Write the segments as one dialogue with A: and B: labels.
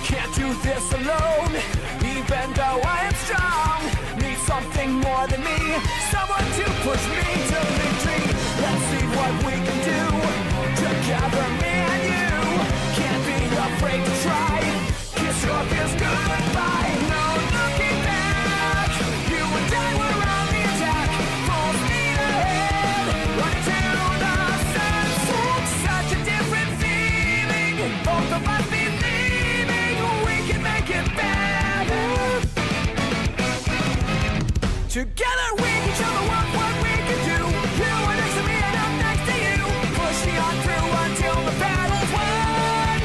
A: Can't do this alone, even though I am strong. Need something more than me, someone to push me to victory. Let's see what we can do together, me and you. Can't be afraid to try. Kiss your fears goodbye. No looking back. You and I were on the attack. Full speed ahead, running to the sunset. Such a different feeling. Both of us believing we can make it better. Together we can show the world what we can do. You are next to me and I'm next to you. Pushing on through until the battle's won.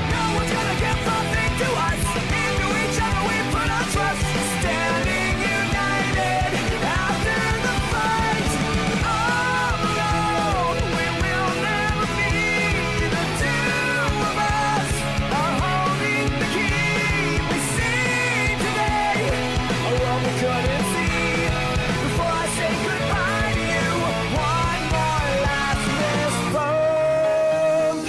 A: No one's gonna give nothing to us. Into each other we put our trust. Standing united after the fight. All alone we will never be. The two of us are holding the key. We see today a world we couldn't see. Before I say goodbye to you, one more last fist bump.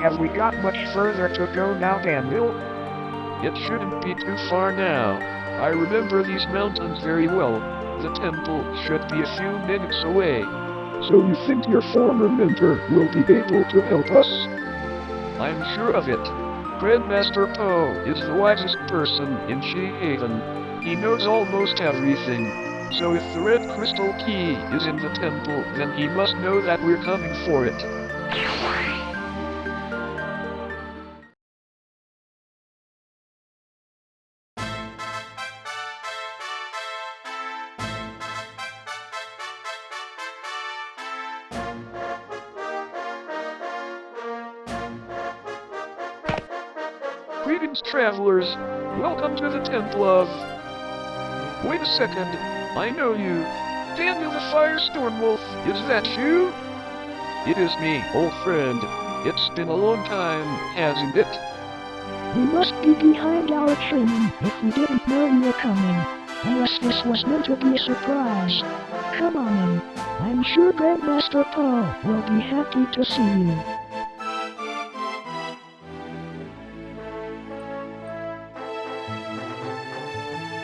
B: Have we got much further to go now, Daniel?
C: It shouldn't be too far now. I remember these mountains very well. The temple should be a few minutes away.
D: So you think your former mentor will be able to help us?
C: I'm sure of it. Grandmaster Poe is the wisest person in Shehaven. He knows almost everything. So if the red crystal key is in the temple, then he must know that we're coming for it. Greetings, travelers. Welcome to the Temple of... Wait a second. I know you. Daniel TheFireStormWolf, is that you? It is me, old friend. It's been a long time, hasn't it?
E: We must be behind our training if we didn't know you were coming. Unless this was meant to be a surprise. Come on in. I'm sure Grandmaster Poe will be happy to see you.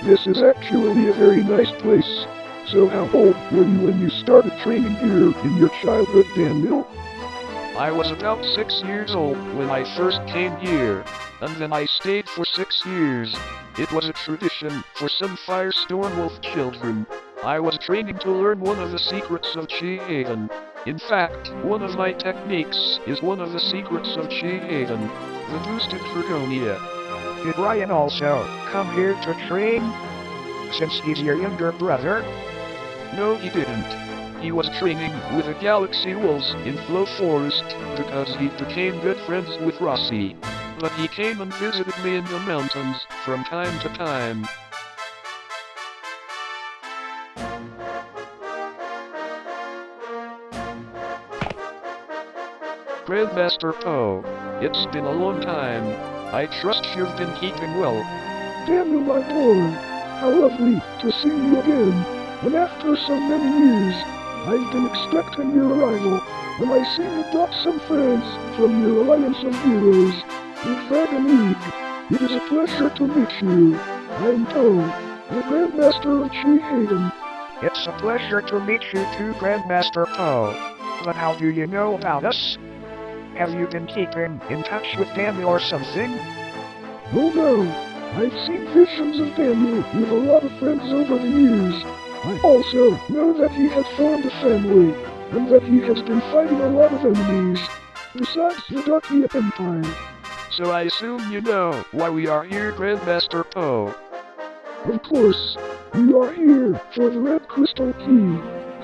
D: This is actually a very nice place. So how old were you when you started training here in your childhood, Daniel?
C: I was about 6 years old when I first came here, and then I stayed for 6 years. It was a tradition for some TheFireStormWolf children. I was training to learn one of the secrets of Shehaven. In fact, one of my techniques is one of the secrets of Shehaven, the boosted Dragonia.
B: Did Ryan also come here to train? Since he's your younger brother?
C: No, he didn't. He was training with the Galaxy Wolves in Flow Forest because he became good friends with Rossi. But he came and visited me in the mountains from time to time. Grandmaster Poe, it's been a long time. I trust you've been keeping well.
D: Daniel, my boy, how lovely to see you again. And after so many years, I've been expecting your arrival. When I see you brought some friends from your Alliance of Heroes, the Dragon League, it is a pleasure to meet you. I'm Poe, the Grandmaster of Shehaven.
B: It's a pleasure to meet you too, Grandmaster Poe. But how do you know about us? Have you been keeping in touch with Daniel or something?
D: Oh no, I've seen visions of Daniel with a lot of friends over the years. I also know that he had formed a family, and that he has been fighting a lot of enemies, besides the Darkia Empire.
C: So I assume you know why we are here, Grandmaster Poe.
D: Of course, we are here for the Red Crystal Key,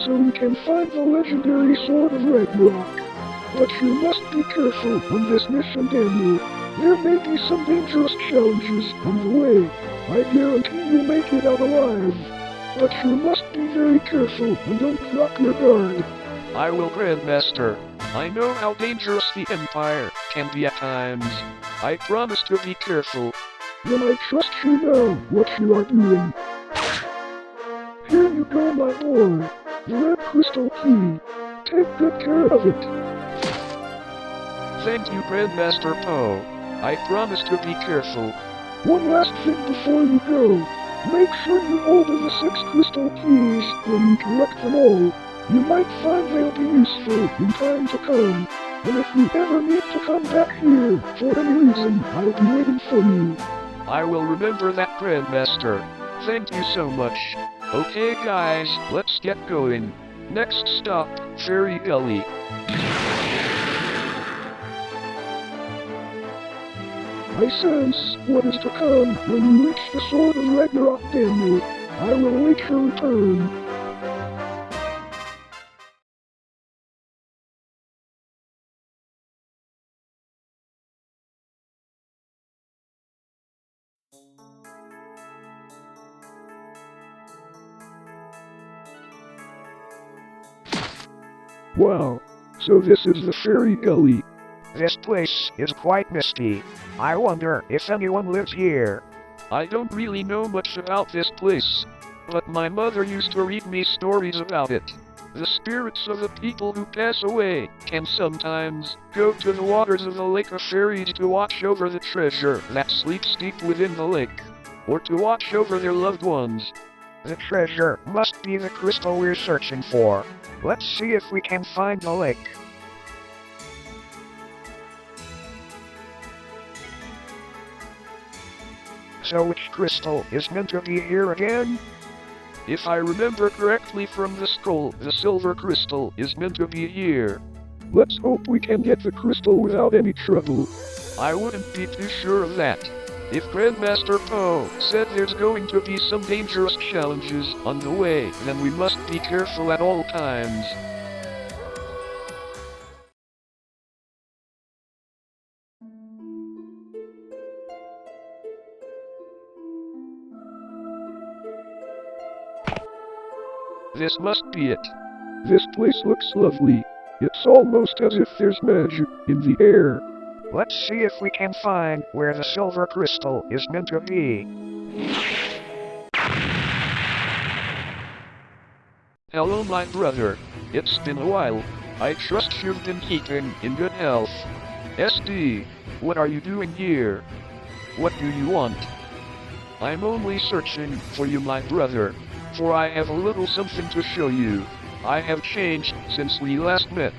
D: so we can find the Legendary Sword of Ragnarok. But you must be careful on this mission, Daniel. There may be some dangerous challenges on the way. I guarantee you'll make it out alive. But you must be very careful and don't drop your guard.
C: I will, Grandmaster. I know how dangerous the Empire can be at times. I promise to be careful.
D: Then I trust you know what you are doing. Here you go, my boy. The Red Crystal Key. Take good care of it.
C: Thank you, Grandmaster Poe. I promise to be careful.
D: One last thing before you go. Make sure you order the 6 crystal keys when you collect them all. You might find they'll be useful in time to come. And if you ever need to come back here for any reason, I'll be waiting for you.
C: I will remember that, Grandmaster. Thank you so much. Okay guys, let's get going. Next stop, Fairy Gully.
D: I sense what is to come when you reach the Sword of Ragnarok, Daniel. I will await your return. Wow, so this is the Fairy Gully.
B: This place is quite misty. I wonder if anyone lives here.
C: I don't really know much about this place, but my mother used to read me stories about it. The spirits of the people who pass away can sometimes go to the waters of the Lake of Fairies to watch over the treasure that sleeps deep within the lake, or to watch over their loved ones.
B: The treasure must be the crystal we're searching for. Let's see if we can find the lake. So which crystal is meant to be here again?
C: If I remember correctly from the scroll, the silver crystal is meant to be here.
D: Let's hope we can get the crystal without any trouble.
C: I wouldn't be too sure of that. If Grandmaster Poe said there's going to be some dangerous challenges on the way, then we must be careful at all times. This must be it.
D: This place looks lovely. It's almost as if there's magic in the air.
B: Let's see if we can find where the silver crystal is meant to be.
C: Hello, my brother. It's been a while. I trust you've been keeping in good health. SD, what are you doing here? What do you want? I'm only searching for you, my brother, for I have a little something to show you. I have changed since we last met,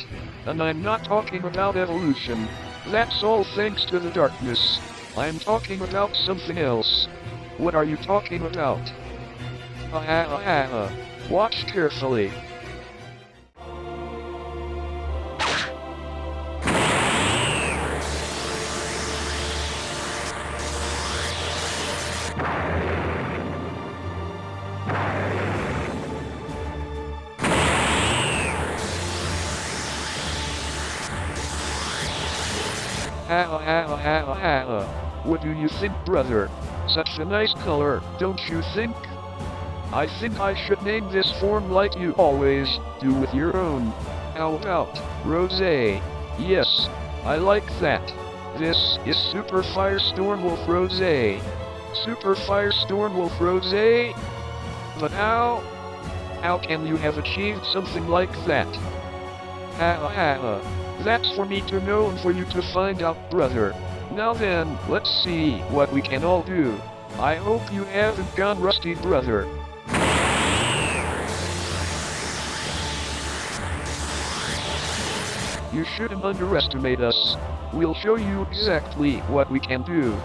C: and I'm not talking about evolution. That's all thanks to the darkness. I'm talking about something else. What are you talking about? Watch carefully. What do you think, brother? Such a nice color, don't you think? I think I should name this form like you always do with your own. How about Rosé? Yes, I like that. This is Super TheFireStormWolf Rosé. Super TheFireStormWolf Rosé? But how? How can you have achieved something like that? That's for me to know and for you to find out, brother. Now then, let's see what we can all do. I hope you haven't gone rusty, brother. You shouldn't underestimate us. We'll show you exactly what we can do.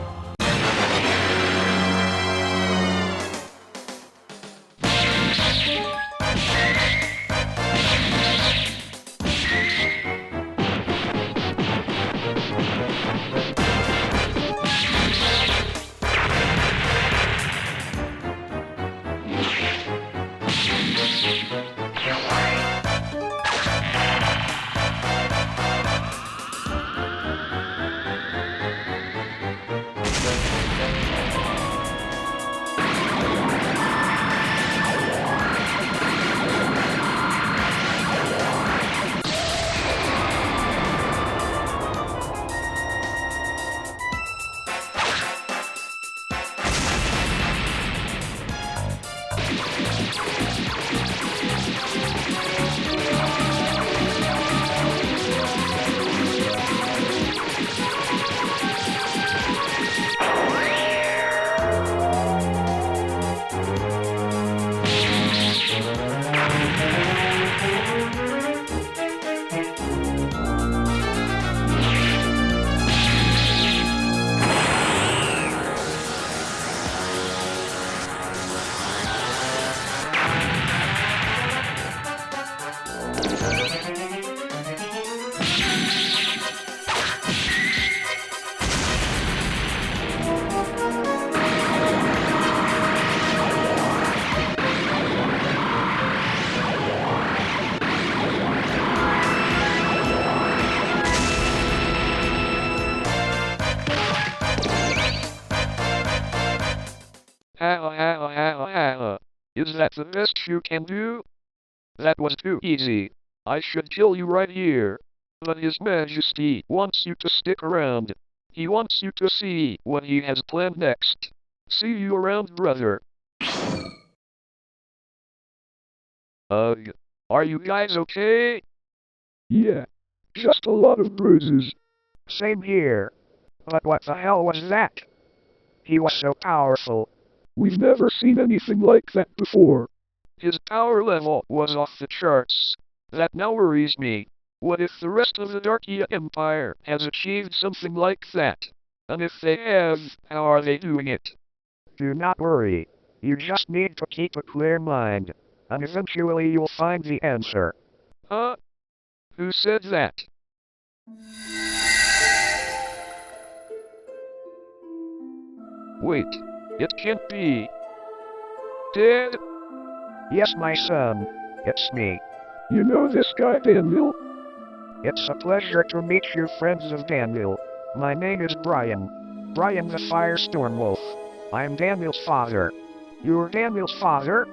C: Is that the best you can do? That was too easy. I should kill you right here. But His Majesty wants you to stick around. He wants you to see what he has planned next. See you around, brother. Ugh. Are you guys okay?
D: Yeah, just a lot of bruises.
B: Same here. But what the hell was that? He was so powerful.
D: We've never seen anything like that before.
C: His power level was off the charts. That now worries me. What if the rest of the Darkia Empire has achieved something like that? And if they have, how are they doing it?
B: Do not worry. You just need to keep a clear mind. And eventually you'll find the answer.
C: Huh? Who said that? Wait, it can't be. Dad?
B: Yes, my son. It's me.
D: You know this guy, Daniel?
B: It's a pleasure to meet you, friends of Daniel. My name is Brian. Brian the TheFireStormWolf. I'm Daniel's father. You're Daniel's father?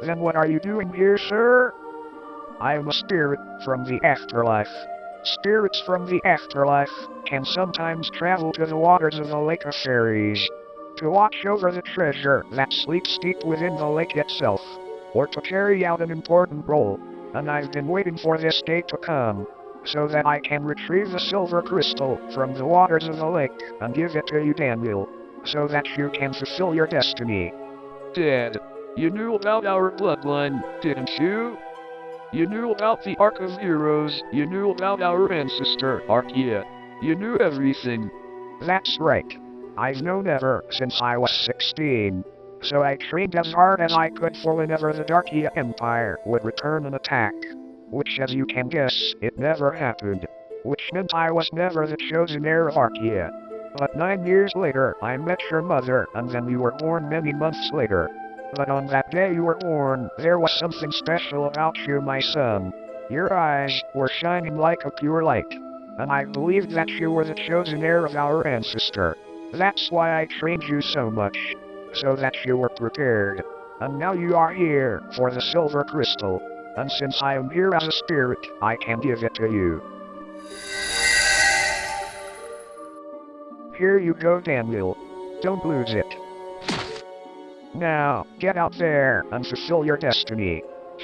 B: Then what are you doing here, sir? I am a spirit from the afterlife. Spirits from the afterlife can sometimes travel to the waters of the Lake of Fairies to watch over the treasure that sleeps deep within the lake itself, or to carry out an important role, and I've been waiting for this day to come, so that I can retrieve the silver crystal from the waters of the lake and give it to you, Daniel, so that you can fulfill your destiny.
C: Dad, you knew about our bloodline, didn't you? You knew about the Ark of Heroes, you knew about our ancestor, Arkia. You knew everything.
B: That's right. I've known ever since I was 16. So I trained as hard as I could for whenever the Darkia Empire would return an attack. Which, as you can guess, it never happened. Which meant I was never the chosen heir of Arkia. But 9 years later, I met your mother, and then you were born many months later. But on that day you were born, there was something special about you, my son. Your eyes were shining like a pure light. And I believed that you were the chosen heir of our ancestor. That's why I trained you so much, so that you were prepared. And now you are here for the silver crystal. And since I am here as a spirit, I can give it to you. Here you go, Daniel. Don't lose it. Now, get out there and fulfill your destiny.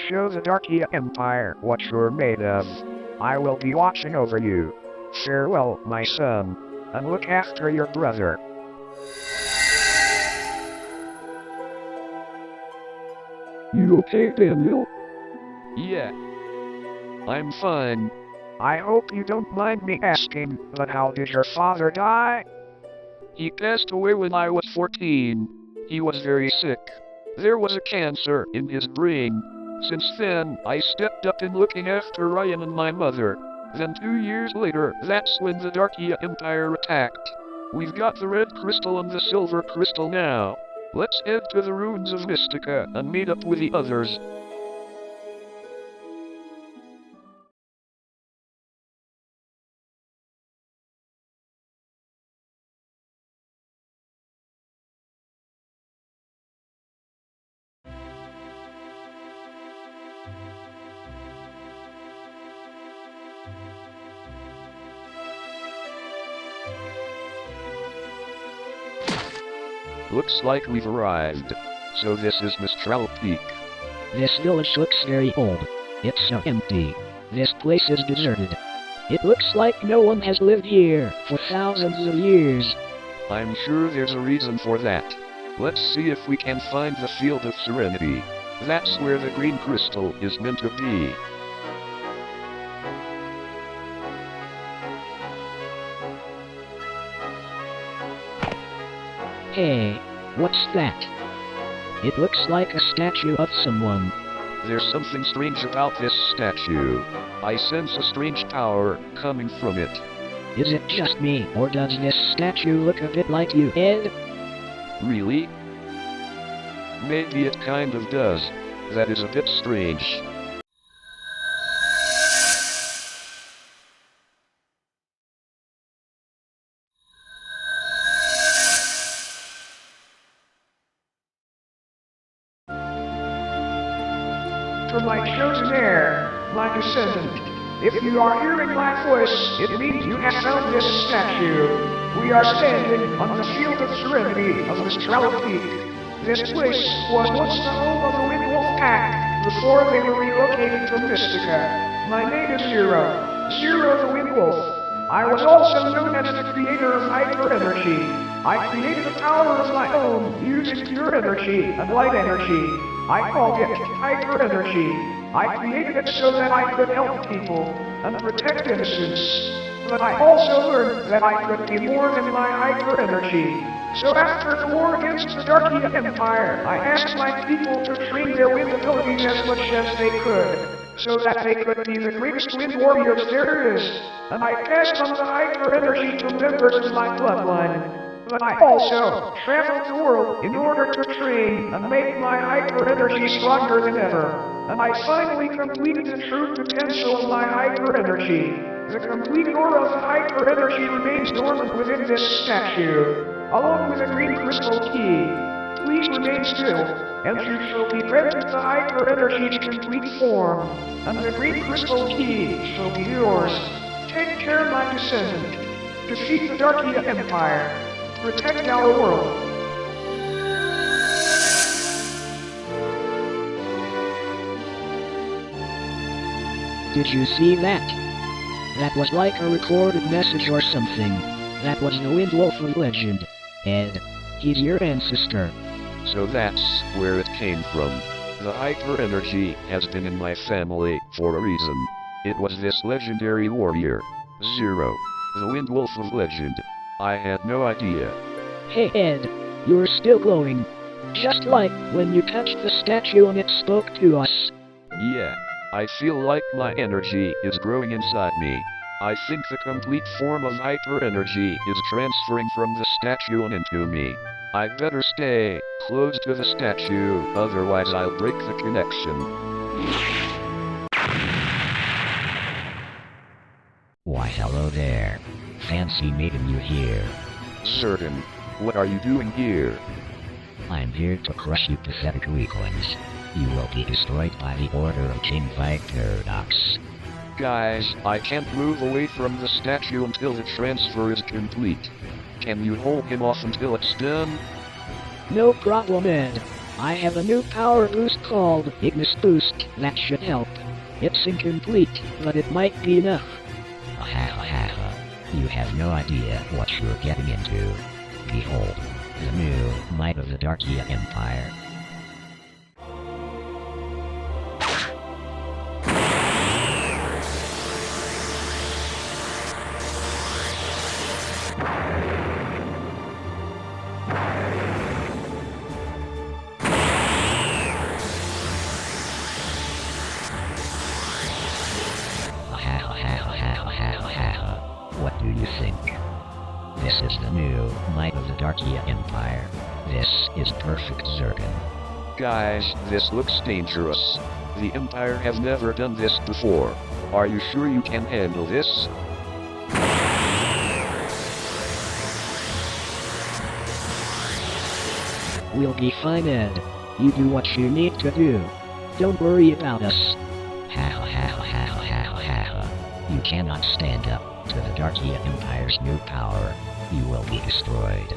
B: Show the Darkia Empire what you're made of. I will be watching over you. Farewell, my son, and look after your brother.
D: You okay, Daniel?
C: Yeah. I'm fine.
B: I hope you don't mind me asking, but how did your father die?
C: He passed away when I was 14. He was very sick. There was a cancer in his brain. Since then, I stepped up in looking after Ryan and my mother. Then 2 years later, that's when the Darkia Empire attacked. We've got the red crystal and the silver crystal now. Let's head to the ruins of Mystica and meet up with the others. Looks like we've arrived. So this is Mistral Peak.
E: This village looks very old. It's so empty. This place is deserted. It looks like no one has lived here for thousands of years.
C: I'm sure there's a reason for that. Let's see if we can find the Field of Serenity. That's where the green crystal is meant to be.
E: Hey, what's that? It looks like a statue of someone.
C: There's something strange about this statue. I sense a strange power coming from it.
E: Is it just me, or does this statue look a bit like you, Ed?
C: Really? Maybe it kind of does. That is a bit strange.
B: from my chosen heir, my descendant. If you are hearing my voice, it means you have found this statue. We are standing on the field of serenity of Mistral Peak. This place was once the home of the Windwolf Pack before they were relocated from Mystica. My name is Zero, Zero the Windwolf. I was also known as the creator of hyper energy. I created a power of my own using pure energy and light energy. I called it hyper energy. I created it so that I could help people and protect innocence. But I also learned that I could be more than my hyper energy. So after the war against the Darkia Empire, I asked my people to train their wind abilities as much as they could, so that they could be the greatest wind warriors there is. And I passed on the hyper energy to members of my bloodline. But I also traveled the world in order to train and make my hyper energy stronger than ever. And I finally completed the true potential of my hyper energy. The complete aura of the hyper energy remains dormant within this statue, along with a green crystal key. Please remain still, and you shall be granted the hyper energy's complete form, and the green crystal key shall be yours. Take care, my descendant. Defeat the Darkia Empire. Protect our world.
E: Did you see that? That was like a recorded message or something. That was the Windwolf of legend. And he's your ancestor.
C: So that's where it came from. The hyper energy has been in my family for a reason. It was this legendary warrior, Zero, the Windwolf of legend. I had no idea.
E: Hey Ed, you're still glowing. Just like when you touched the statue and it spoke to us.
C: Yeah, I feel like my energy is growing inside me. I think the complete form of hyper energy is transferring from the statue and into me. I better stay close to the statue, otherwise I'll break the connection.
F: Why hello there. Fancy meeting you here.
C: Certain. What are you doing here?
F: I'm here to crush you pathetic weaklings. You will be destroyed by the order of King Paradox.
C: Guys, I can't move away from the statue until the transfer is complete. Can you hold him off until it's done?
E: No problem, Ed. I have a new power boost called Ignis Boost that should help. It's incomplete, but it might be enough.
F: You have no idea what you're getting into. Behold, the new might of the Darkia Empire. What do you think? This is the new might of the Darkia Empire. This is perfect Zircon.
C: Guys, this looks dangerous. The Empire has never done this before. Are you sure you can handle this?
E: We'll be fine, Ed. You do what you need to do. Don't worry about us.
F: You cannot stand up to the Darkia Empire's new power. You will be destroyed.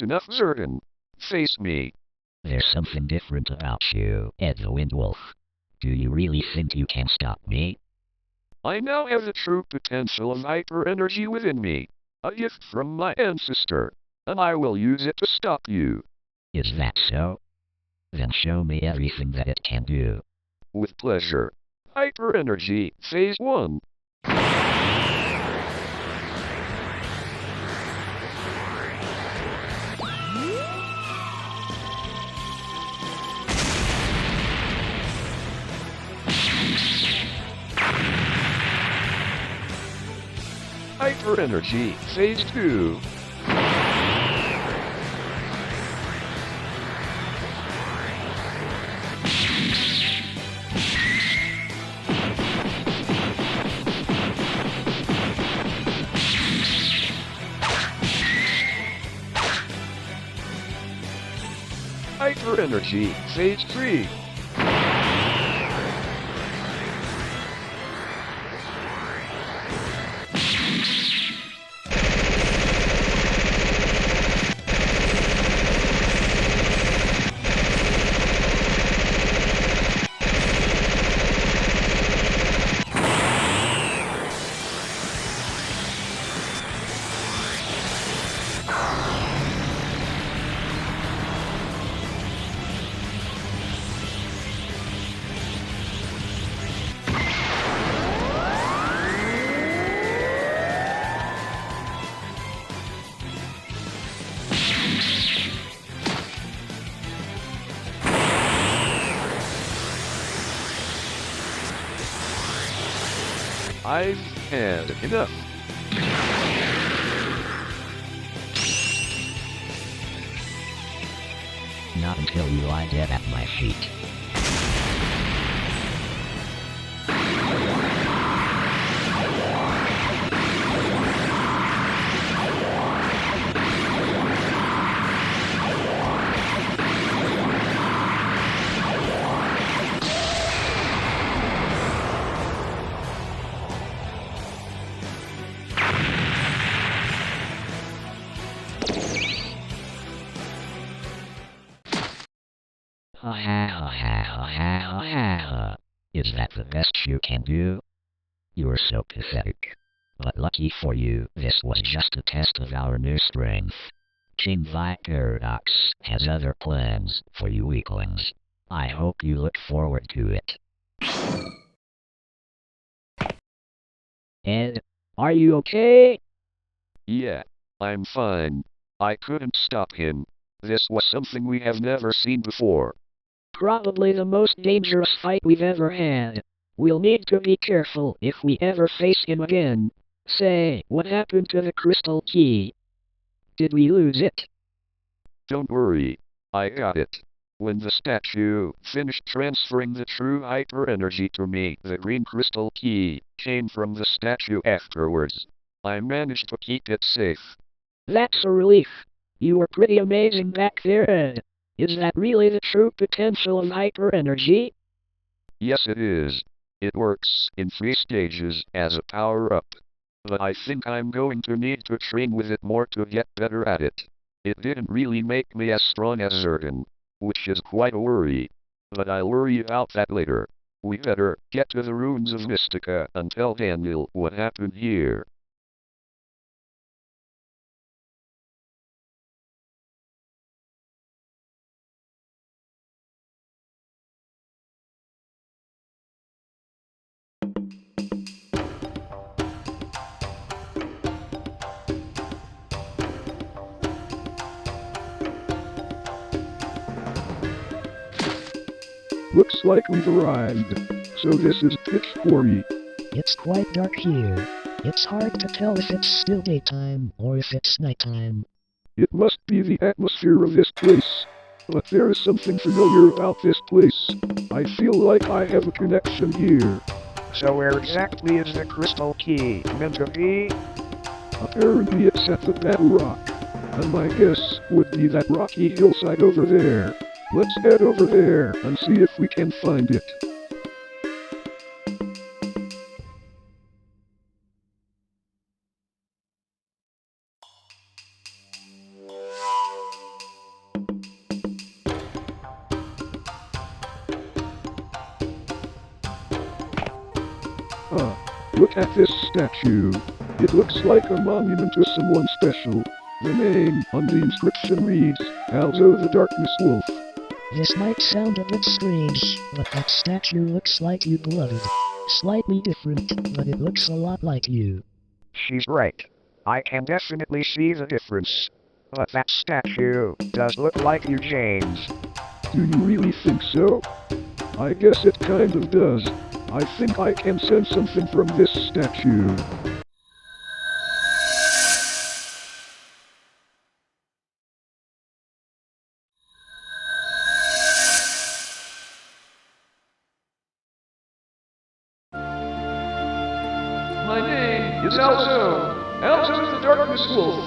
C: That's enough, Zergan. Face me.
F: There's something different about you, Ed the Windwolf. Do you really think you can stop me?
C: I now have the true potential of hyper energy within me. A gift from my ancestor. And I will use it to stop you.
F: Is that so? Then show me everything that it can do.
C: With pleasure. Hyper energy, phase 1. Hyper energy, phase 2. Hyper energy, phase 3. I've had enough.
F: Not until you lie dead at my feet. Ha ha ha ha ha ha ha ha. Is that the best you can do? You're so pathetic. But lucky for you, this was just a test of our new strength. King Vi Paradox has other plans for you weaklings. I hope you look forward to it. Ed, are you okay?
C: Yeah, I'm fine. I couldn't stop him. This was something we have never seen before.
E: Probably the most dangerous fight we've ever had. We'll need to be careful if we ever face him again. Say, what happened to the crystal key? Did we lose it?
C: Don't worry. I got it. When the statue finished transferring the true hyper energy to me, the green crystal key came from the statue afterwards. I managed to keep it safe.
E: That's a relief. You were pretty amazing back there, Ed. Is that really the true potential of hyper energy?
C: Yes, it is. It works in 3 stages as a power-up. But I think I'm going to need to train with it more to get better at it. It didn't really make me as strong as Zergan, which is quite a worry. But I'll worry about that later. We better get to the ruins of Mystica and tell Daniel what happened here.
D: Looks like we've arrived. So this is pitch 40.
G: It's quite dark here. It's hard to tell if it's still daytime or if it's nighttime.
D: It must be the atmosphere of this place. But there is something familiar about this place. I feel like I have a connection here.
B: So where exactly is the crystal key meant to be?
D: Apparently it's at the Battle Rock. And my guess would be that rocky hillside over there. Let's head over there and see if we can find it. Huh. Look at this statue. It looks like a monument to someone special. The name on the inscription reads, Also the Darkness Wolf.
G: This might sound a bit strange, but that statue looks like you, beloved. Slightly different, but it looks a lot like you.
B: She's right. I can definitely see the difference. But that statue does look like you, James.
D: Do you really think so? I guess it kind of does. I think I can sense something from this statue.
C: My name is Alzo. Alzo the Darkness Wolf.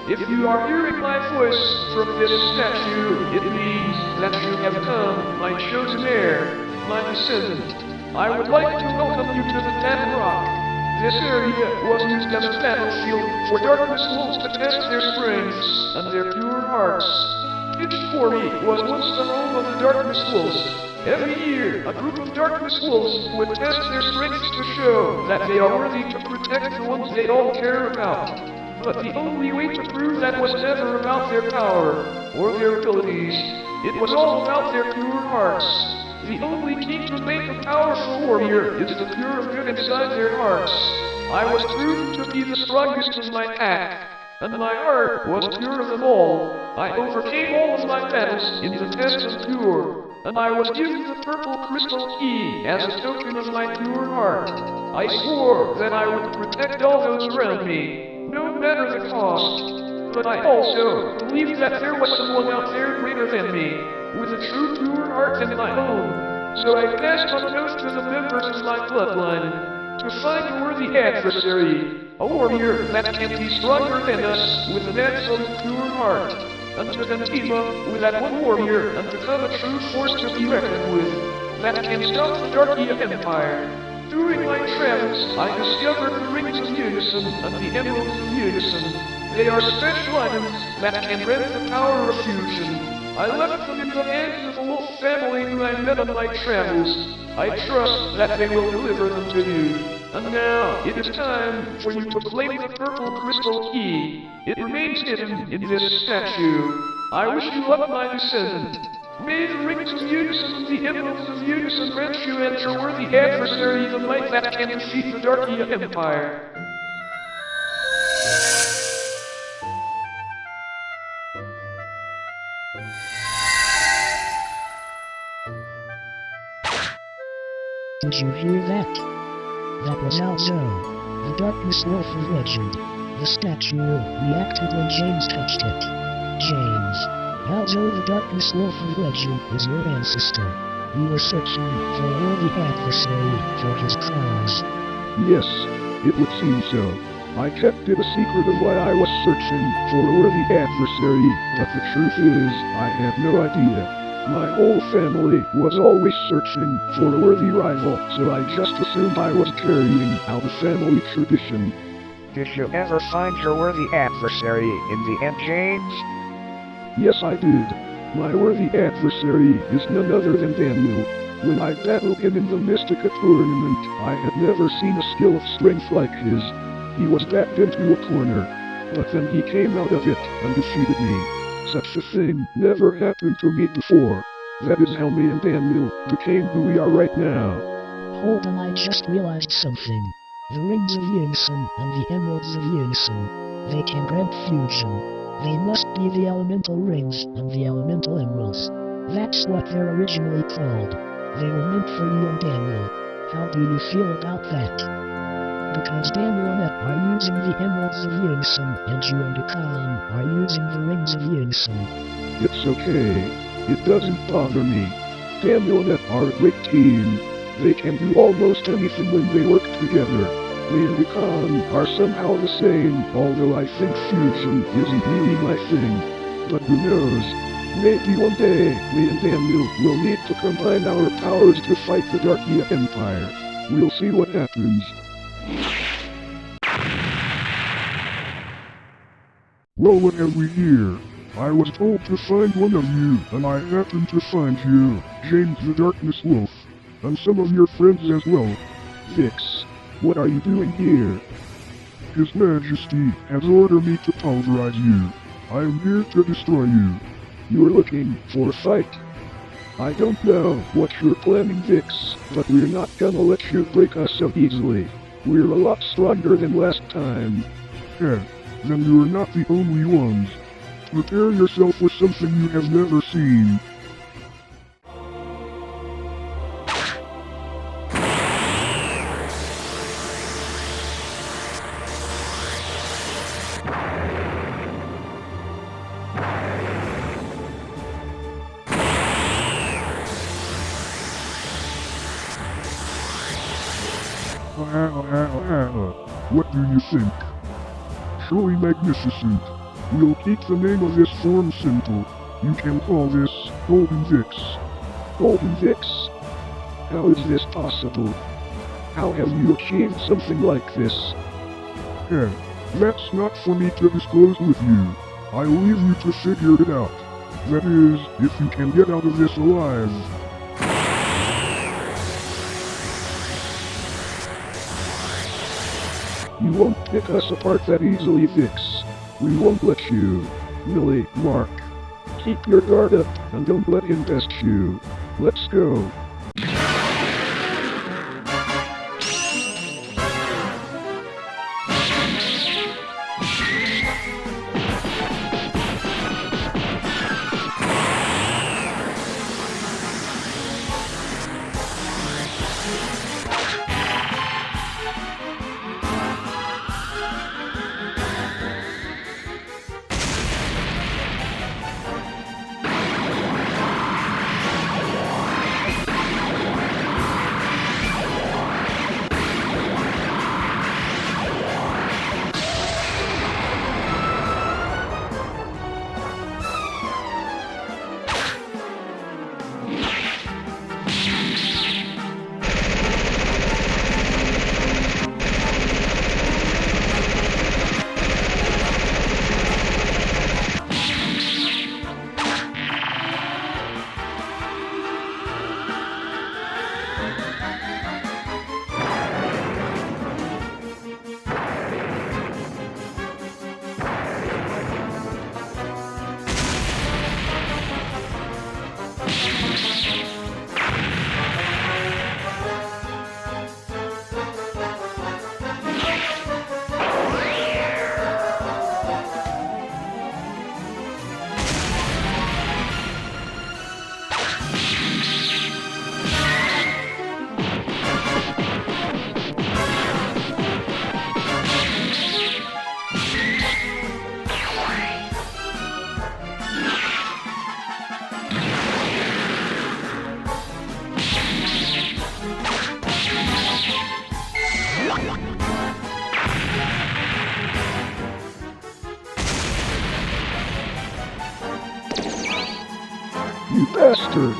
C: If you are hearing my voice from this statue, it means that you have come, my chosen heir, my descendant. I would like to welcome you to the Dead Rock. This area was used as a battlefield for Darkness Wolves to test their strengths and their pure hearts. Pitchfork was once the home of the Darkness Wolves. Every year, a group of Darkness Wolves would test their strengths to show that they are worthy to protect the ones they all care about. But the only way to prove that was never about their power or their abilities. It was all about their pure hearts. The only key to make a powerful warrior is the pure good inside their hearts. I was proved to be the strongest in my pack, and my heart was pure of them all. I overcame all of my battles in the test of pure. And I was given the purple crystal key as a token of my pure heart. I swore that I would protect all those around me, no matter the cost. But I also believed that there was someone out there greater than me, with a true pure heart than my own. So I passed on an oath to the members of my bloodline to find a worthy adversary, a warrior that can be stronger than us with an absolute pure heart. And to then team up with that one warrior and become a true force to be reckoned with, that can stop the Darkia Empire. During my travels, I discovered the Rings of Unison and the Emeralds of Unison. They are special items that can grant the power of fusion. I left them in the hands of the wolf family who I met on my travels. I trust that they will deliver them to you. And now, it is time for you to claim the purple crystal key. It remains hidden in this statue. I wish you luck, my descendant. May the Rings of Unison and the Emeralds of Unison grant you and your worthy adversary the might that can defeat the Darkia Empire.
G: Did you hear that? That was Alzo, the Darkness Wolf of Legend. The statue reacted when James touched it. James, Alzo the Darkness Wolf of Legend is your ancestor. We were searching for a worthy adversary for his cause.
D: Yes, it would seem so. I kept it a secret of why I was searching for a worthy adversary, but the truth is, I have no idea. My whole family was always searching for a worthy rival, so I just assumed I was carrying out a family tradition.
B: Did you ever find your worthy adversary in the end, James?
D: Yes, I did. My worthy adversary is none other than Daniel. When I battled him in the Mystica tournament, I had never seen a skill of strength like his. He was backed into a corner, but then he came out of it and defeated me. Such a thing never happened to me before. That is how me and Daniel became who we are right now.
G: Hold on, I just realized something. The Rings of Unison and the Emeralds of Unison, they can grant fusion. They must be the Elemental Rings and the Elemental Emeralds. That's what they're originally called. They were meant for you and Daniel. How do you feel about that? Because Daniel and Ed are using the Emeralds of Unison, and you and Khan are using the Rings of Unison.
D: It's okay. It doesn't bother me. Daniel and Ed are a great team. They can do almost anything when they work together. Me and Khan are somehow the same, although I think fusion isn't really my thing. But who knows? Maybe one day, me and Daniel will need to combine our powers to fight the Darkia Empire. We'll see what happens. Well, every year, I was told to find one of you, and I happened to find you, James the Darkness Wolf, and some of your friends as well. Vix, What are you doing here? His Majesty has ordered me to pulverize you. I am here to destroy you. You're looking for a fight? I don't know what you're planning, Vix, but we're not gonna let you break us so easily. We're a lot stronger than last time. Yeah, then you're not the only ones. Prepare yourself for something you have never seen. What do you think? Surely magnificent. We'll keep the name of this form simple. You can call this Golden Vix. Golden Vix? How is this possible? How have you achieved something like this? That's not for me to disclose with you. I'll leave you to figure it out. That is, if you can get out of this alive. You won't pick us apart that easily, Vix. We won't let you. Really, Mark. Keep your guard up and don't let him test you. Let's go. You bastard!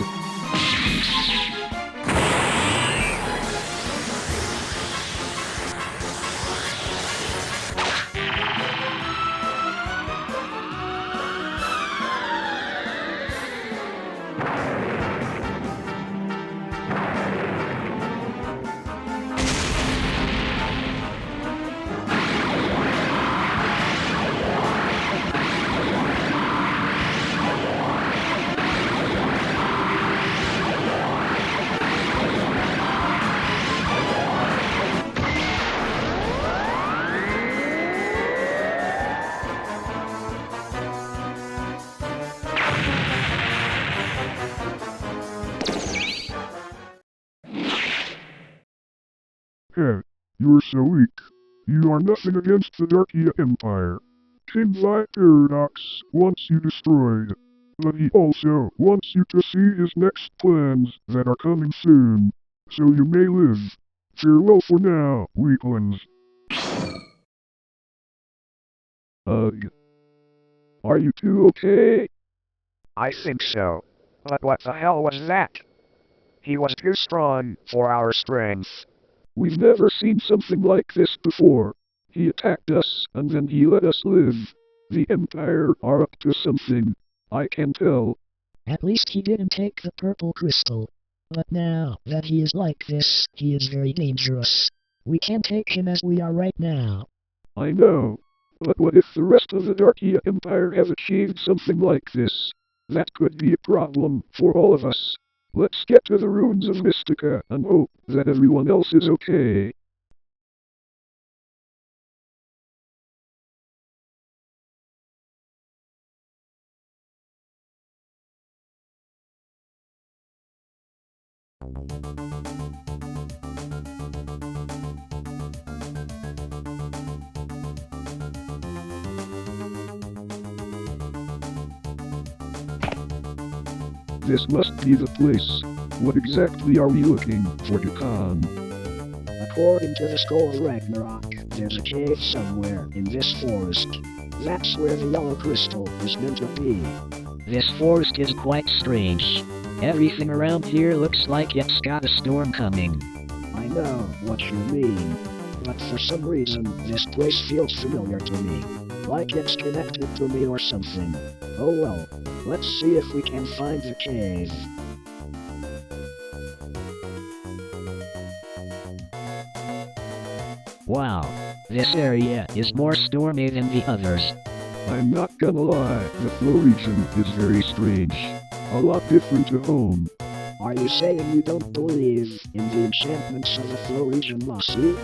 D: You're so weak. You are nothing against the Darkia Empire. King Vi Paradox wants you destroyed, but he also wants you to see his next plans that are coming soon, so you may live. Farewell for now, weaklings. Ugh. Are you two okay?
B: I think so. But what the hell was that? He was too strong for our strength.
D: We've never seen something like this before. He attacked us, and then he let us live. The Empire are up to something. I can tell.
G: At least he didn't take the purple crystal. But now that he is like this, he is very dangerous. We can't take him as we are right now.
D: I know. But what if the rest of the Darkia Empire has achieved something like this? That could be a problem for all of us. Let's get to the ruins of Mystica and hope that everyone else is okay. This must be the place. What exactly are we looking for, Dukan?
E: According to the Scroll of Ragnarok, there's a cave somewhere in this forest. That's where the yellow crystal is meant to be.
F: This forest is quite strange. Everything around here looks like it's got a storm coming.
E: I know what you mean, but for some reason, this place feels familiar to me. Like it's connected to me or something. Oh well, let's see if we can find the cave.
F: Wow, this area is more stormy than the others.
D: I'm not gonna lie, the flow region is very strange. A lot different to home.
E: Are you saying you don't believe in the enchantments of the flow region, Lassie?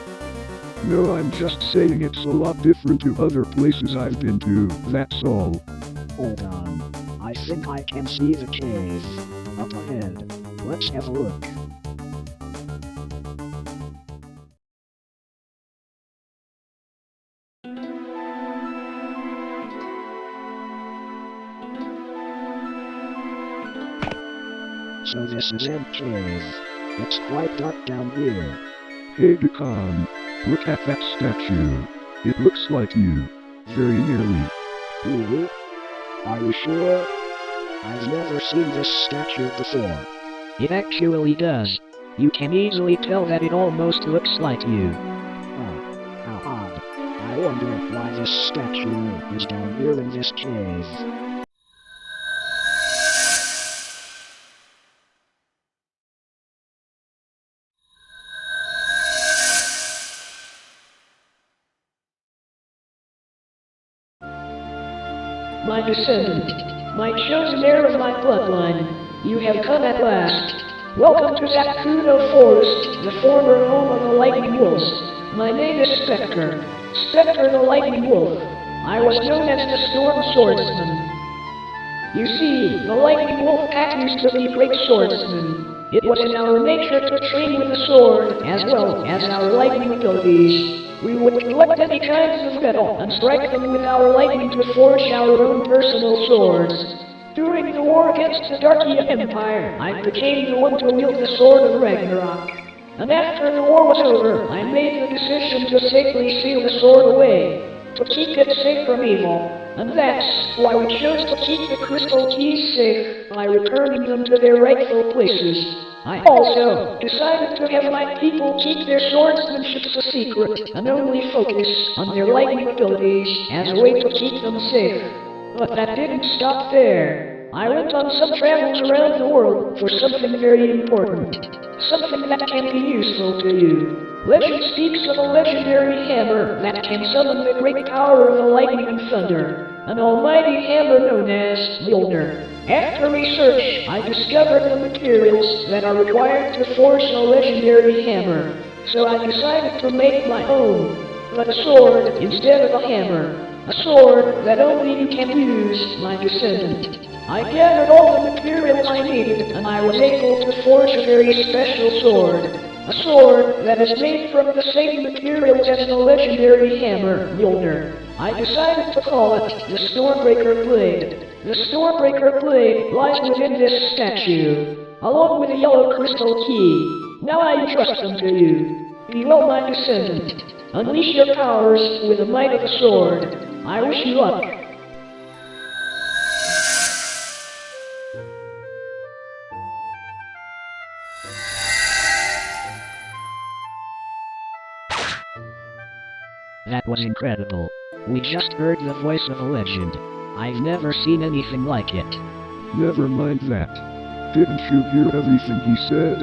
D: No, I'm just saying it's a lot different to other places I've been to, that's all.
E: Hold on. I think I can see the cave. Up ahead. Let's have a look. So this is Ant Cave. It's quite dark down here.
D: Hey Dukan, look at that statue. It looks like you. Very nearly.
E: Really? Are you sure? I've never seen this statue before.
F: It actually does. You can easily tell that it almost looks like you.
E: Oh, how odd. I wonder why this statue is down here in this cave.
H: My descendant, my chosen heir of my bloodline, you have come at last. Welcome to Zakuno Forest, the former home of the Lightning Wolves. My name is Spectre, Spectre the Lightning Wolf. I was known as the Storm Swordsman. You see, the Lightning Wolf Pack used to be great swordsmen. It was in our nature to train with the sword, as well as our lightning abilities. We would collect any kinds of metal and strike them with our lightning to forge our own personal swords. During the war against the Darkia Empire, I became the one to wield the Sword of Ragnarok. And after the war was over, I made the decision to safely seal the sword away, to keep it safe from evil. And that's why we chose to keep the crystal keys safe by returning them to their rightful places. I also decided to have my people keep their swordsmanship a secret and only focus on their lightning abilities as a way to keep them safe. But that didn't stop there. I went on some travels around the world for something very important. Something that can be useful to you. Legend speaks of a legendary hammer that can summon the great power of the lightning and thunder. An almighty hammer known as Mjolnir. After research, I discovered the materials that are required to forge a legendary hammer. So I decided to make my own, but a sword instead of a hammer. A sword that only you can use, my descendant. I gathered all the materials I needed, and I was able to forge a very special sword. A sword that is made from the same materials as the legendary hammer, Mjolnir. I decided to call it the Stormbreaker Blade. The Stormbreaker Blade lies within this statue, along with a yellow crystal key. Now I entrust them to you. Be well, my descendant. Unleash your powers with the might of the sword. I wish you luck.
F: That was incredible. We just heard the voice of a legend. I've never seen anything like it.
D: Never mind that. Didn't you hear everything he said?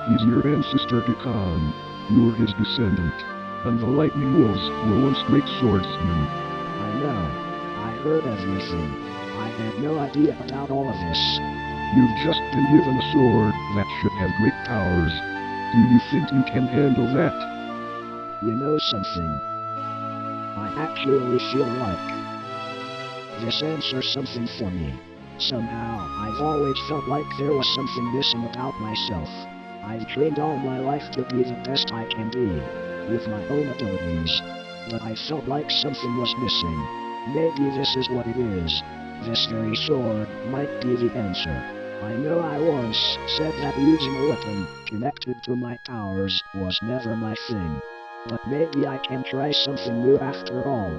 D: He's your ancestor, Dukan. You're his descendant, and the Lightning Wolves were once great swordsmen.
E: I know. I heard everything. I had no idea about all of this.
D: You've just been given a sword that should have great powers. Do you think you can handle that?
E: You know something? I actually feel like this answers something for me. Somehow, I've always felt like there was something missing about myself. I've trained all my life to be the best I can be, with my own abilities. But I felt like something was missing. Maybe this is what it is. This very sword might be the answer. I know I once said that using a weapon connected to my powers was never my thing. But maybe I can try something new after all.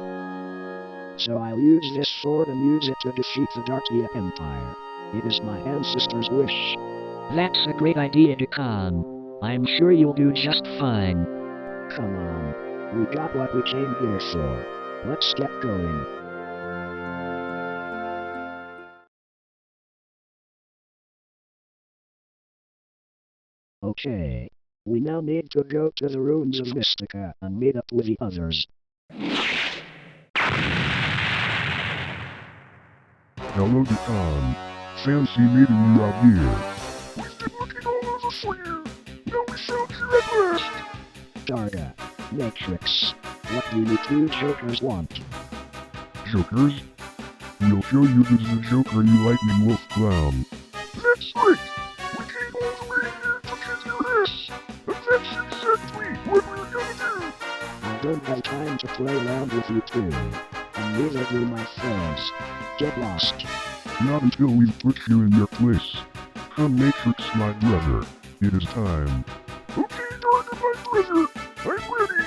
E: So I'll use this sword and use it to defeat the Darkia Empire. It is my ancestors' wish.
G: That's a great idea, Decon. I'm sure you'll do just fine.
E: Come on. We got what we came here for. Let's get going. Okay. We now need to go to the ruins of Mystica and meet up with the others.
D: Hello, Decon. Fancy meeting you out here. We've been looking all over for you. Now we found you at last.
E: Darga. Matrix. What do you two jokers want?
D: Jokers? We'll show you who's the Joker, you Lightning Wolf clown. That's right! We came all the way here to kick your ass! And that's exactly what we're gonna do!
E: I don't have time to play around with you two. And neither do my friends. Get lost.
D: Not until we've put you in your place. Come, Matrix, my brother. It is time. Okay, Darga, my brother. I'm ready.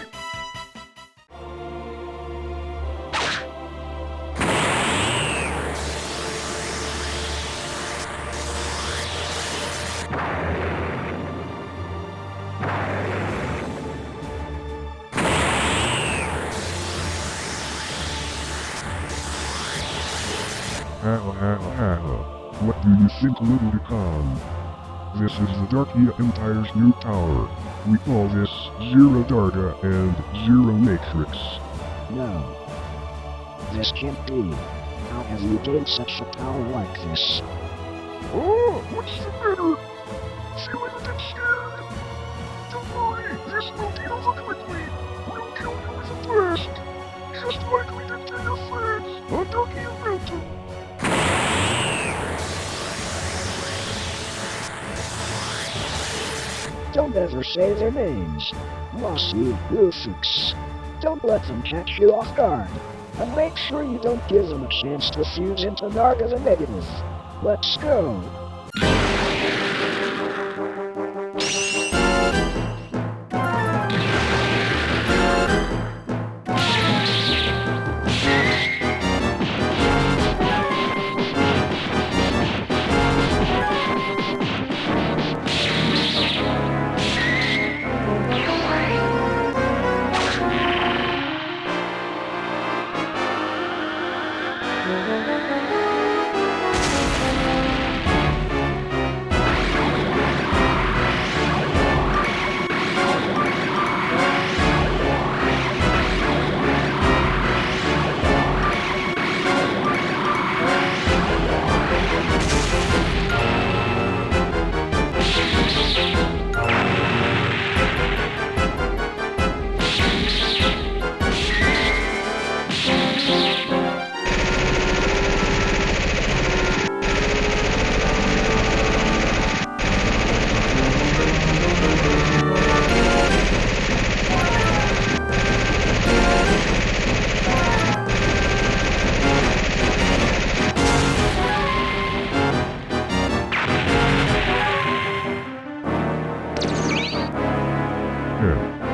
D: What do you think, little Decon? This is the Darkia Empire's new tower. We call this Zero Darga and Zero Matrix.
E: No. This can't be. How have you gained such a power like this?
D: Oh, what's the matter? Feeling a bit scared? Don't worry, this will be over quickly. We'll kill you with a blast. Just like we did to your friends on Darkia Mountain.
E: Don't ever say their names. Mossy, Rufix. Don't let them catch you off guard. And make sure you don't give them a chance to fuse into Narga the Negative. Let's go.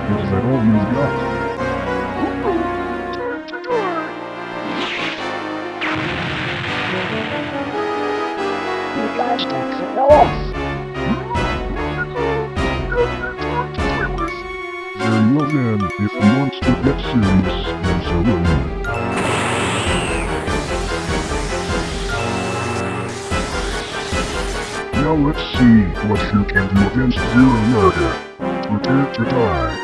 D: Is that all you've got?
E: You guys back the hell off.
D: Very well then, if you want to get serious, then so will you. Now let's see what you can do against Zero Narga. prepare to die.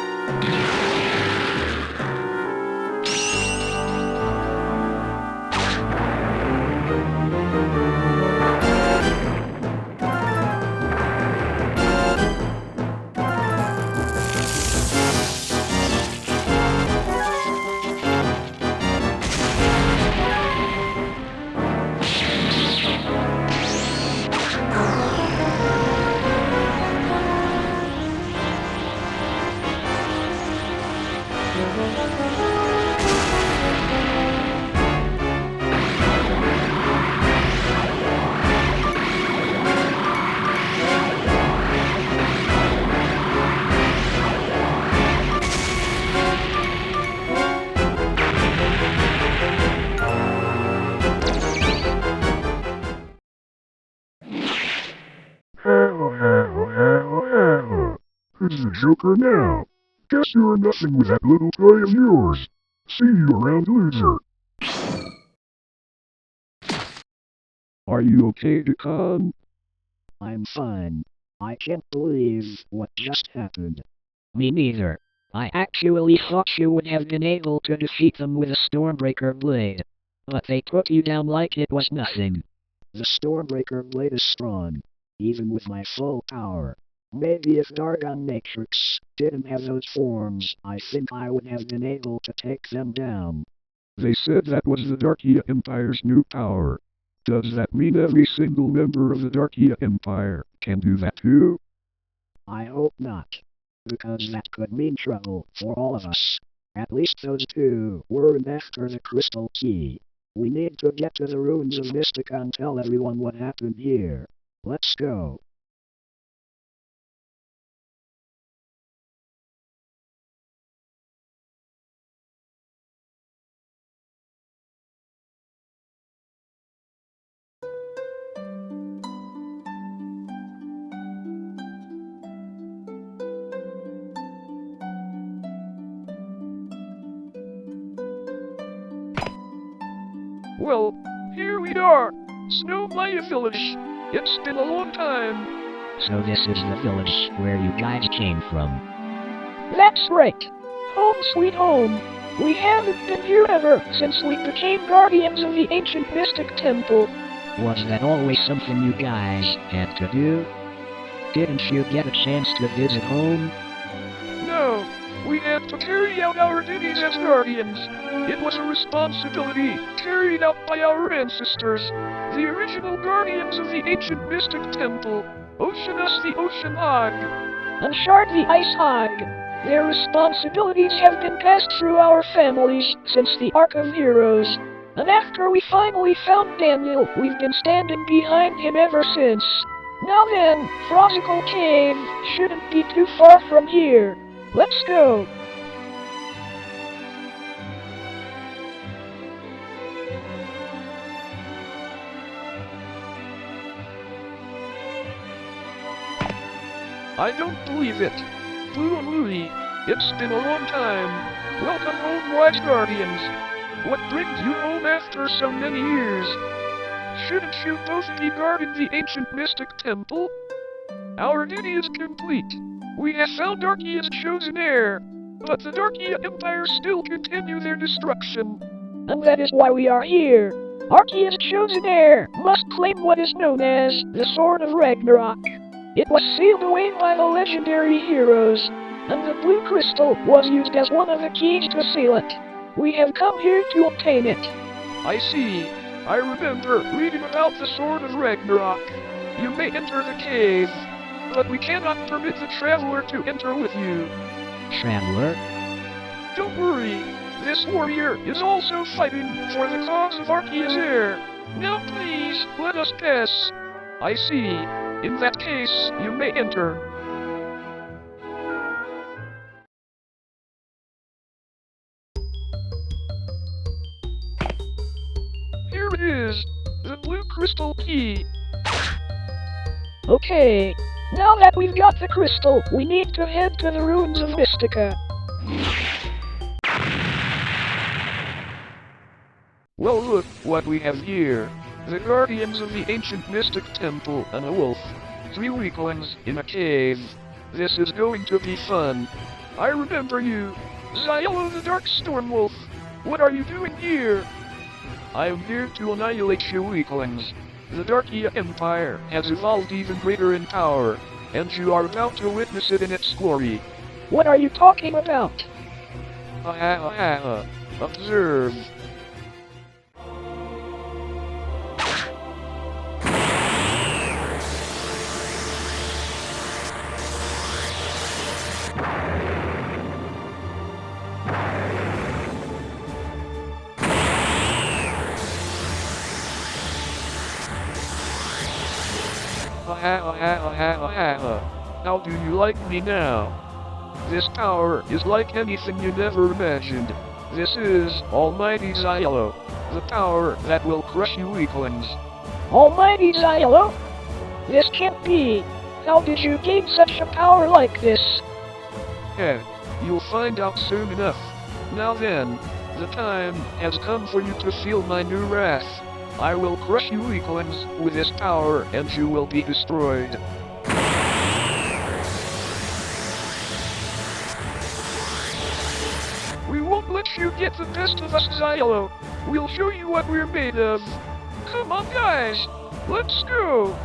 D: Who's the Joker now? Guess you are nothing with that little toy of yours. See you around, loser.
B: Are you okay, Decon?
G: I'm fine. I can't believe what just happened.
F: Me neither. I actually thought you would have been able to defeat them with a Stormbreaker blade. But they put you down like it was nothing.
G: The Stormbreaker blade is strong, even with my full power. Maybe if Dargon Matrix didn't have those forms, I think I would have been able to take them down.
B: They said that was the Darkia Empire's new power. Does that mean every single member of the Darkia Empire can do that too?
G: I hope not, because that could mean trouble for all of us. At least those two weren't after the crystal key. We need to get to the ruins of Mystica and tell everyone what happened here. Let's go.
C: Well, here we are, Snow Maya Village. It's been a long time.
F: So this is the village where you guys came from.
H: That's right. Home sweet home. We haven't been here ever since we became guardians of the ancient mystic temple.
F: Was that always something you guys had to do? Didn't you get a chance to visit home?
C: No, we had to carry out our duties as guardians. It was a responsibility carried out by our ancestors, the original guardians of the ancient mystic temple, Oceanus the Ocean Hog,
H: And Shard the Ice Hog. Their responsibilities have been passed through our families since the Ark of Heroes. And after we finally found Daniel, we've been standing behind him ever since. Now then, Frozical Cave shouldn't be too far from here. Let's go.
C: I don't believe it. Blue and Louie, it's been a long time. Welcome home, wise guardians. What brings you home after so many years? Shouldn't you both be guarding the ancient mystic temple? Our duty is complete. We have found Darkia's chosen heir, but the Darkia Empire still continue their destruction.
H: And that is why we are here. Arkia's chosen heir must claim what is known as the Sword of Ragnarok. It was sealed away by the legendary heroes, and the blue crystal was used as one of the keys to seal it. We have come here to obtain it.
C: I see. I remember reading about the Sword of Ragnarok. You may enter the cave, but we cannot permit the Traveler to enter with you.
F: Traveler?
C: Don't worry. This warrior is also fighting for the cause of Arkia's heir. Now please, let us pass. I see. In that case, you may enter. Here it is, the blue crystal key.
H: Okay, now that we've got the crystal, we need to head to the ruins of Mystica.
C: Well, look what we have here. The guardians of the ancient mystic temple and a wolf. 3 weaklings in a cave. This is going to be fun. I remember you. Xylo the Dark Stormwolf. What are you doing here? I am here to annihilate you weaklings. The Darkia Empire has evolved even greater in power, and you are about to witness it in its glory.
H: What are you talking about?
C: Observe. How do you like me now? This power is like anything you never imagined. This is Almighty Xylo, the power that will crush you weaklings.
H: Almighty Xylo? This can't be. How did you gain such a power like this?
C: You'll find out soon enough. Now then, the time has come for you to feel my new wrath. I will crush you weaklings with this power and you will be destroyed. We won't let you get the best of us, Xylo. We'll show you what we're made of. Come on, guys. Let's go.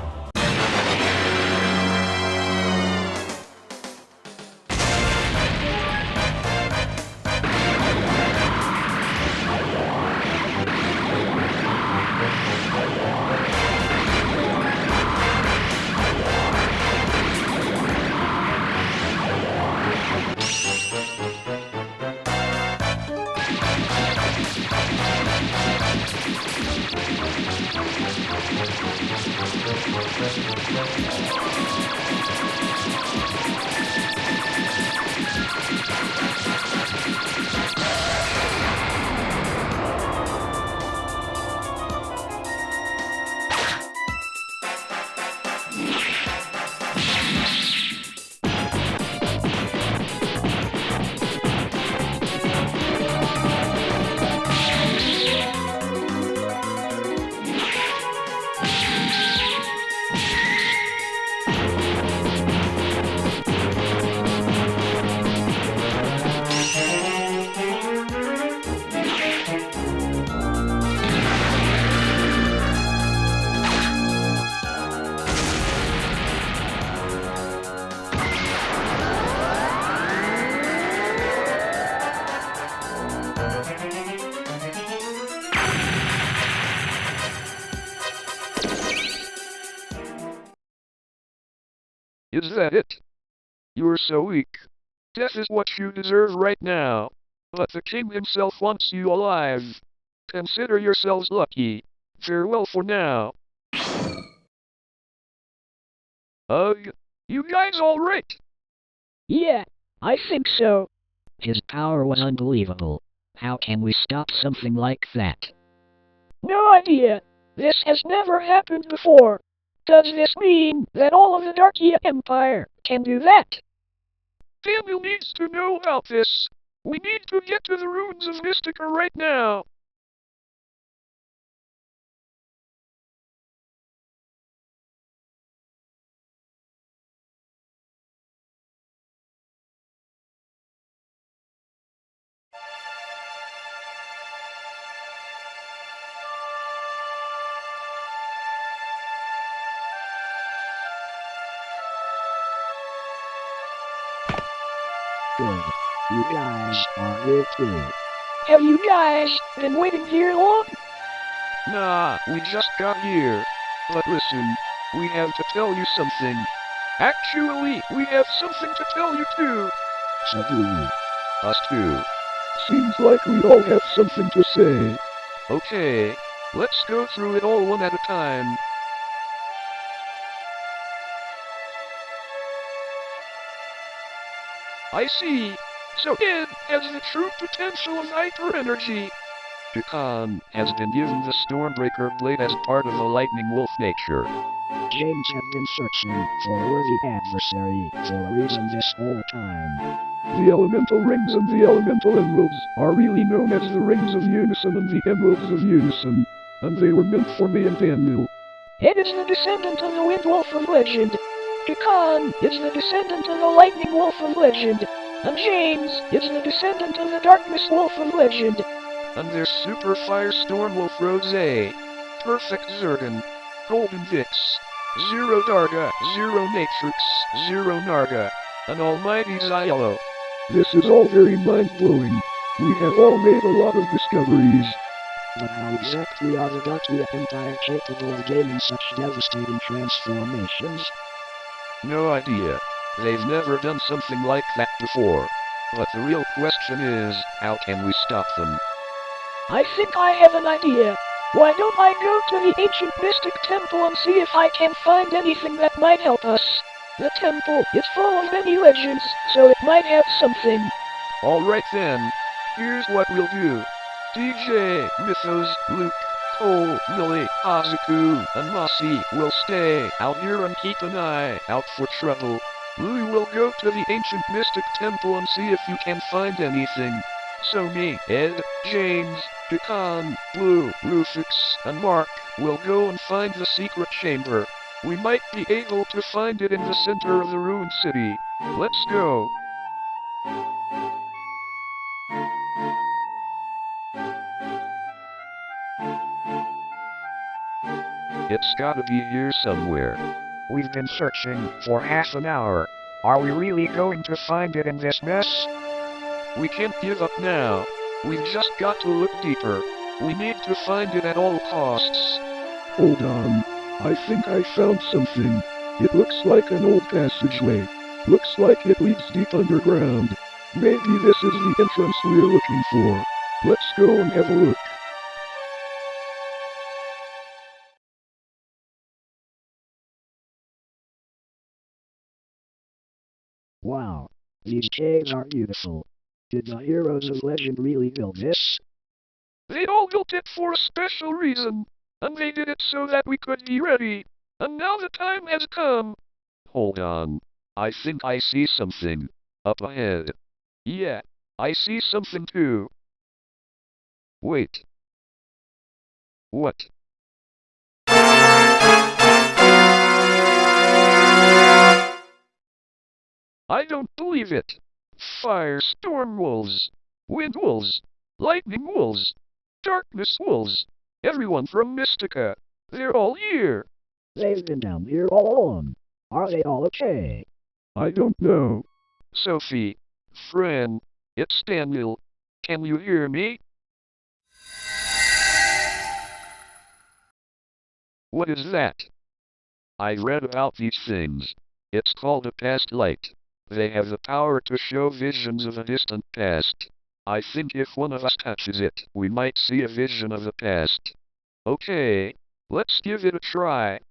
C: Is that it? You're so weak. Death is what you deserve right now. But the king himself wants you alive. Consider yourselves lucky. Farewell for now. Ugh, you guys alright?
H: Yeah, I think so.
F: His power was unbelievable. How can we stop something like that?
H: No idea. This has never happened before. Does this mean that all of the Darkia Empire can do that?
C: Daniel needs to know about this. We need to get to the ruins of Mystica right now.
B: Good. You guys are here too.
H: Have you guys been waiting here long?
C: Nah, we just got here. But listen, we have to tell you something. Actually, we have something to tell you too.
B: So do you.
C: Us too.
D: Seems like we all have something to say.
C: Okay, let's go through it all one at a time. I see. So it has the true potential of hyper energy. Dukan has been given the Stormbreaker blade as part of the Lightning Wolf nature.
B: James have been searching for a worthy adversary for a reason this whole time.
D: The elemental rings and the elemental emeralds are really known as the rings of unison and the emeralds of unison, and they were meant for me and Daniel.
H: It is the descendant of the Wind Wolf of legend. Khan is the descendant of the Lightning Wolf of Legend, and James is the descendant of the Darkness Wolf of Legend.
C: And there's Super FireStormWolf Rosé, Perfect Zergan, Golden Vix, Zero Darga, Zero Matrix, Zero Narga, and Almighty Zylo.
D: This is all very mind-blowing. We have all made a lot of discoveries.
G: But how exactly are the Darkia Empire capable of gaining such devastating transformations?
C: No idea. They've never done something like that before. But the real question is, how can we stop them?
H: I think I have an idea. Why don't I go to the ancient mystic temple and see if I can find anything that might help us? The temple is full of many legends, so it might have something.
C: Alright then. Here's what we'll do. DJ, Mythos, Luke, Cole, Millie, Azuku, and Mossy will stay out here and keep an eye out for trouble. Louie will go to the ancient mystic temple and see if you can find anything. So me, Ed, James, Pecan, Blue, Rufus, and Mark will go and find the secret chamber. We might be able to find it in the center of the ruined city. Let's go. It's gotta be here somewhere.
B: We've been searching for half an hour. Are we really going to find it in this mess?
C: We can't give up now. We've just got to look deeper. We need to find it at all costs.
D: Hold on. I think I found something. It looks like an old passageway. Looks like it leads deep underground. Maybe this is the entrance we're looking for. Let's go and have a look.
G: Wow, these caves are beautiful. Did the heroes of legend really build this?
C: They all built it for a special reason, and they did it so that we could be ready. And now the time has come. Hold on. I think I see something. Up ahead. Yeah, I see something too. Wait. What? I don't believe it. Firestorm wolves, wind wolves, lightning wolves, darkness wolves, everyone from Mystica. They're all here.
G: They've been down here all along. Are they all okay?
D: I don't know.
C: Sophie, friend, it's Daniel. Can you hear me? What is that? I read about these things. It's called a past light. They have the power to show visions of a distant past. I think if one of us touches it, we might see a vision of the past. Okay, let's give it a try.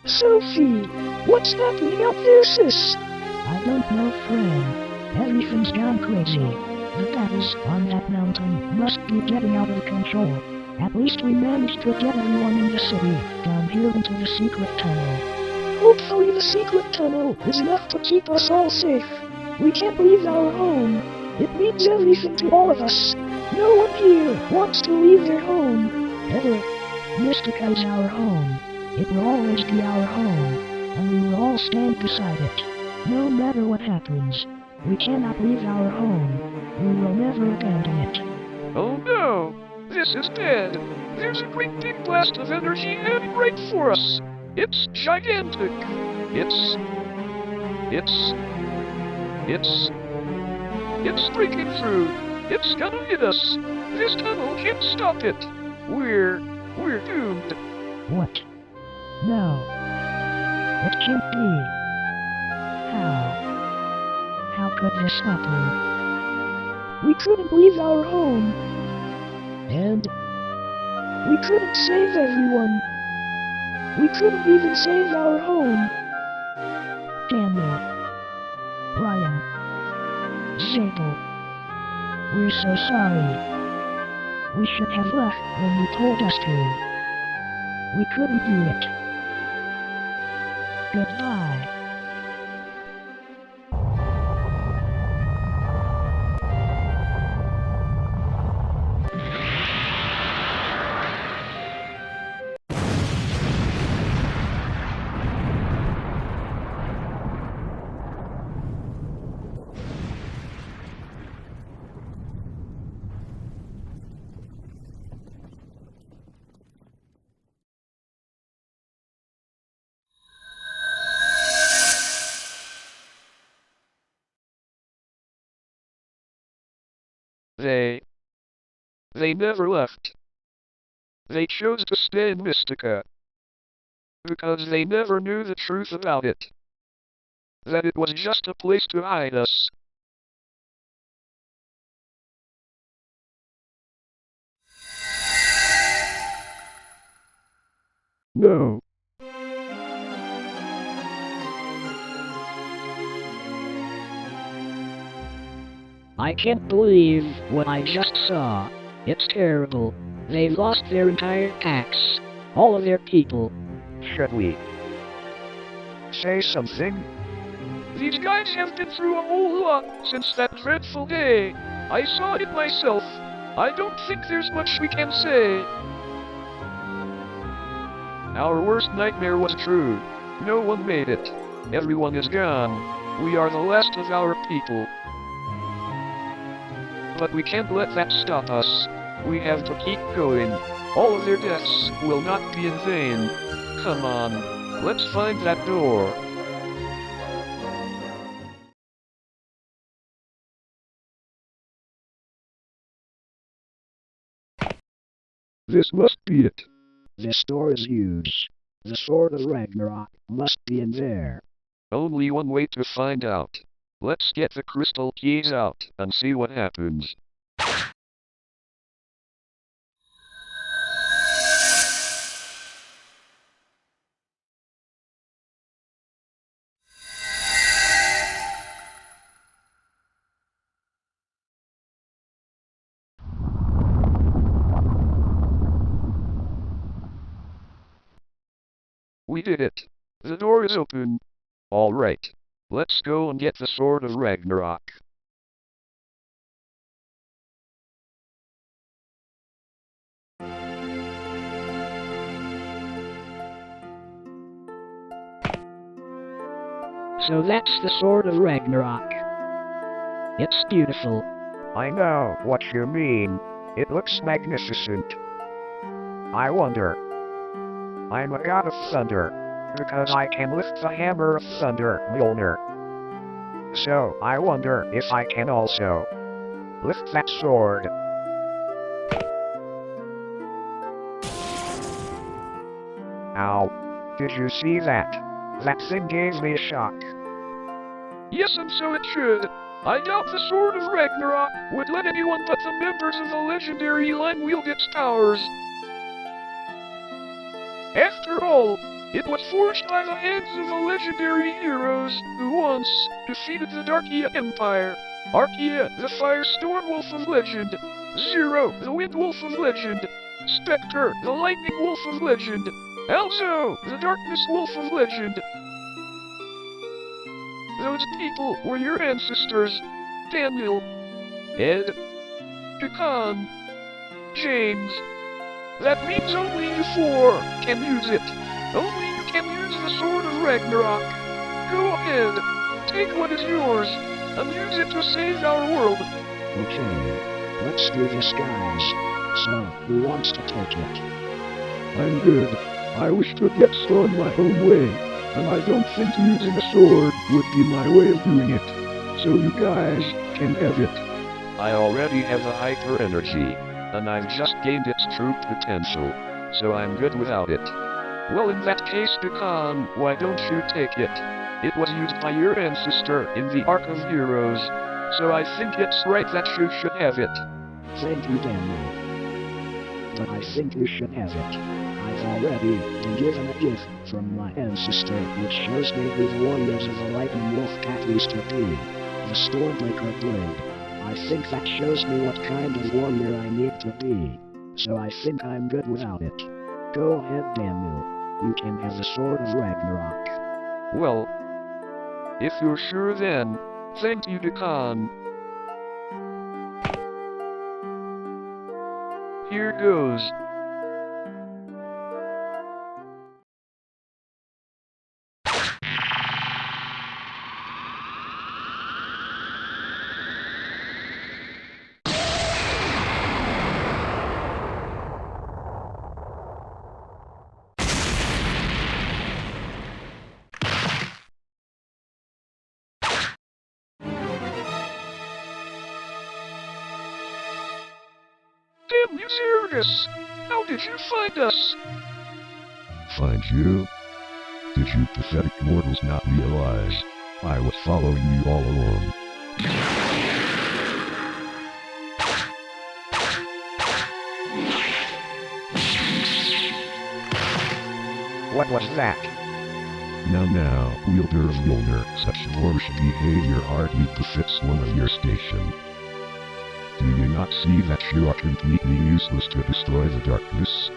H: Sophie, what's happening out there, sis?
E: I don't know, friend. Everything's gone crazy. The battles on that mountain must be getting out of control. At least we managed to get everyone in the city down here into the secret tunnel.
H: Hopefully the secret tunnel is enough to keep us all safe. We can't leave our home. It means everything to all of us. No one here wants to leave their home, ever.
E: Mystica's our home. It will always be our home, and we will all stand beside it. No matter what happens, we cannot leave our home. We will never abandon it.
C: Oh no! This is bad! There's a great big blast of energy heading right for us! It's gigantic! It's breaking through! It's gonna hit us! This tunnel can't stop it! We're doomed!
E: What? No. It can't be. How could this happen?
H: We couldn't leave our home.
G: And
H: We couldn't save everyone. We couldn't even save our home.
E: Daniel, able. We're so sorry. We should have left when you told us to. We couldn't do it. Goodbye.
C: They never left. They chose to stay in Mystica. Because they never knew the truth about it. That it was just a place to hide us.
D: No.
H: I can't believe what I just saw. It's terrible. They've lost their entire packs. All of their people.
B: Should we say something?
C: These guys have been through a whole lot since that dreadful day. I saw it myself. I don't think there's much we can say. Our worst nightmare was true. No one made it. Everyone is gone. We are the last of our people. But we can't let that stop us. We have to keep going. All of their deaths will not be in vain. Come on, let's find that door.
D: This must be it.
F: This door is huge. The Sword of Ragnarok must be in there.
C: Only one way to find out. Let's get the crystal keys out and see what happens. We did it. The door is open. All right. Let's go and get the Sword of Ragnarok.
H: So that's the Sword of Ragnarok. It's beautiful.
B: I know what you mean. It looks magnificent. I wonder. I'm a god of thunder, because I can lift the hammer of thunder, Mjolnir. So, I wonder if I can also lift that sword. Ow. Did you see that? That thing gave me a shock.
C: Yes, and so it should. I doubt the Sword of Ragnarok would let anyone but the members of the Legendary line wield its powers. After all, it was forged by the hands of the legendary heroes who once defeated the Darkia Empire. Arkia, the TheFireStormWolf of legend. Zero, the Wind Wolf of legend. Spectre, the Lightning Wolf of legend. Alzo, the Darkness Wolf of legend. Those people were your ancestors. Daniel, Ed, Dukan, James. That means only you four can use it. Only you can use the Sword of Ragnarok. Go ahead, take what is yours, and use it to save our world.
F: Okay, let's do this, guys. So, who wants to take it?
D: I'm good. I wish to get started my own way, and I don't think using a sword would be my way of doing it. So you guys can have it.
C: I already have the hyper energy, and I've just gained its true potential, so I'm good without it. Well, in that case, Dukan, why don't you take it? It was used by your ancestor in the Ark of Heroes, so I think it's right that you should have it.
F: Thank you, Daniel. But I think you should have it. I've already been given a gift from my ancestor, which shows me who the warriors of the Lightning Wolf Pack used to be.
B: the Stormbreaker blade. I think that shows me what kind of warrior I need to be. So I think I'm good without it. Go ahead, Daniel. You can have the Sword of Ragnarok.
C: Well, if you're sure then, thank you, Dekan. Here goes. Damn you, Sirius! How did you find us?
D: Find you? Did you pathetic mortals not realize I was following you all along?
B: What was that?
D: Now, wielder of Mjolnir, such boorish behavior hardly befits one of your station. Do you not see that you are completely useless to destroy the darkness?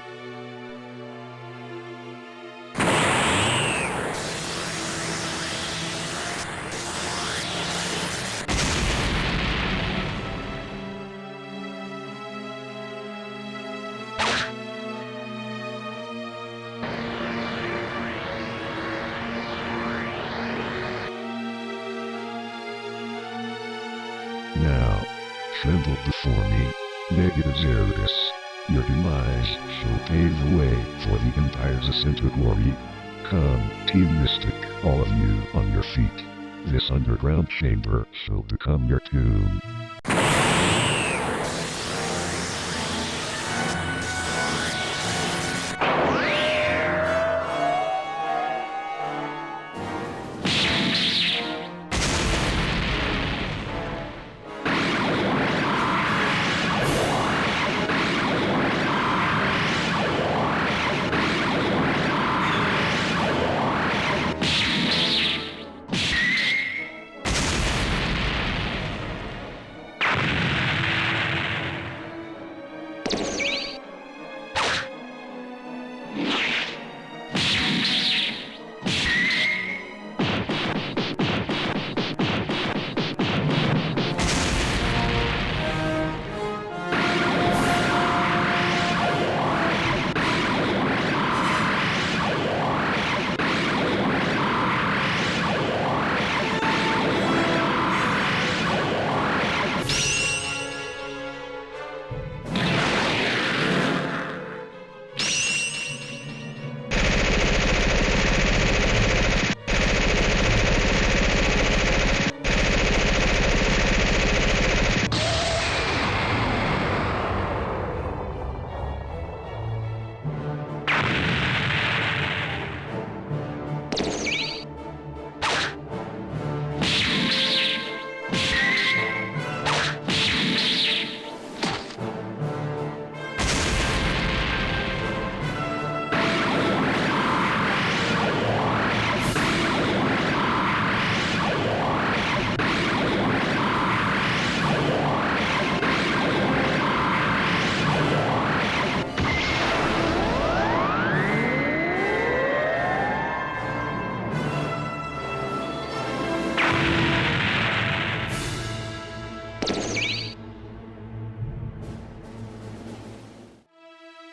D: Now, tremble before me, negative Zerdus. Your demise shall pave the way for the Empire's ascent to glory. Come, Team Mystic, all of you on your feet. This underground chamber shall become your tomb.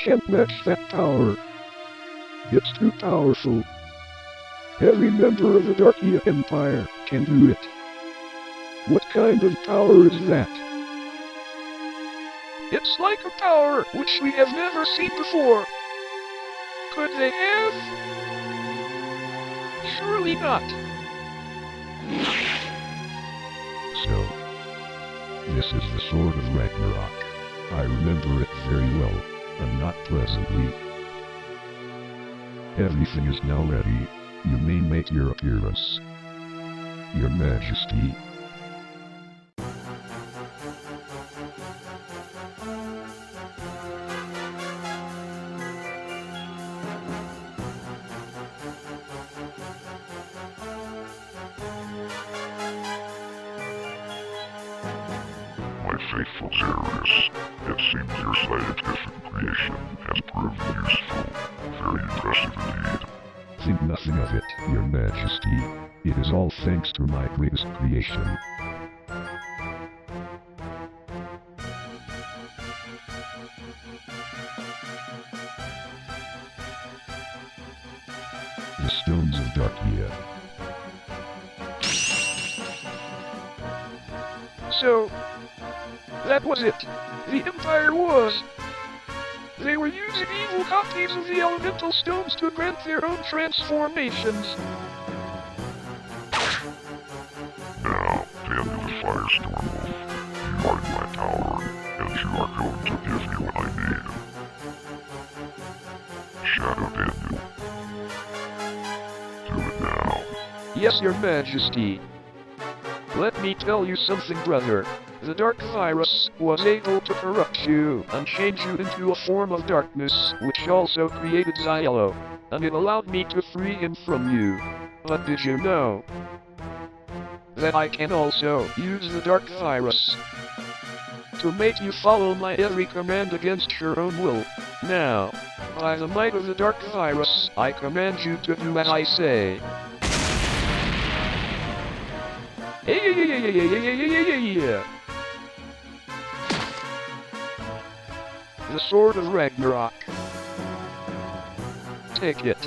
D: Can't match that power. It's too powerful. Every member of the Darkia Empire can do it. What kind of power is that?
C: It's like a power which we have never seen before. Could they have? Surely not.
D: So, this is the Sword of Ragnarok. I remember it very well, and not pleasantly. Everything is now ready. You may make your appearance. Your Majesty. my faithful Zerus. It seems your scientific creation has proven useful. Very impressive indeed.
C: Think nothing of it, Your Majesty. It is all thanks to my greatest creation. The Stones of Darkia.
I: So, that was it. The Empire was. They were using evil copies of the elemental stones to grant their own transformations.
D: Now, damn you, TheFireStormWolf. You are in my power, and you are going to give me what I need. Shadow Daniel. Do it now.
I: Yes, Your Majesty. Let me tell you something, brother. The dark virus was able to corrupt you and change you into a form of darkness, which also created Xylo, and it allowed me to free him from you. But did you know that I can also use the dark virus to make you follow my every command against your own will? Now, by the might of the dark virus, I command you to do as I say. Yeah. The Sword of Ragnarok. Take it.